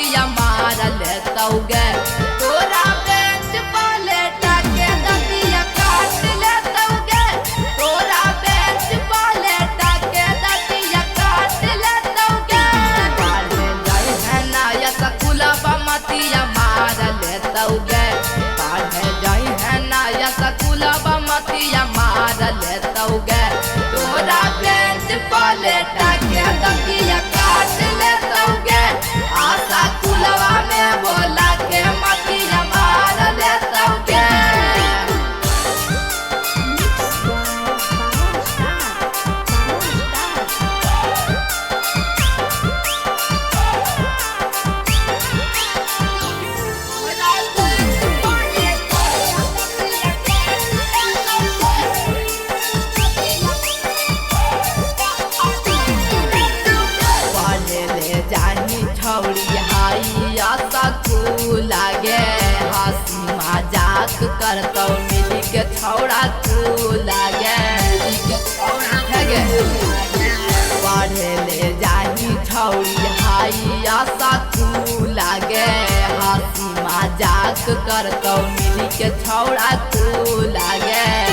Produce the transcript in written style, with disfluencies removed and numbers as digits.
मतिया मार लेतौगे तोरा बेंच पर लेटा के दतिया काट लेतौगे तोरा बेंच पर लेटा के दतिया काट लेतौगे पढ़े जाई है ना या स्कूलवा मतिया मार लेतौगे पढ़े जाई है ना या स्कूलवा मतिया मार लेतौगे तोरा बेंच पर लेटा के दतिया काट लेतौगे आशा कुलवा में बोला के मतिया मार लेतौगे छौड़ी हाई आशा लागे हंसी मजाक करतौ मिली के छौड़ा लागे पढ़े ले जाही छौड़ी हाई आशा लागे हंसी मजाक करतौ मिली के छौड़ा लागे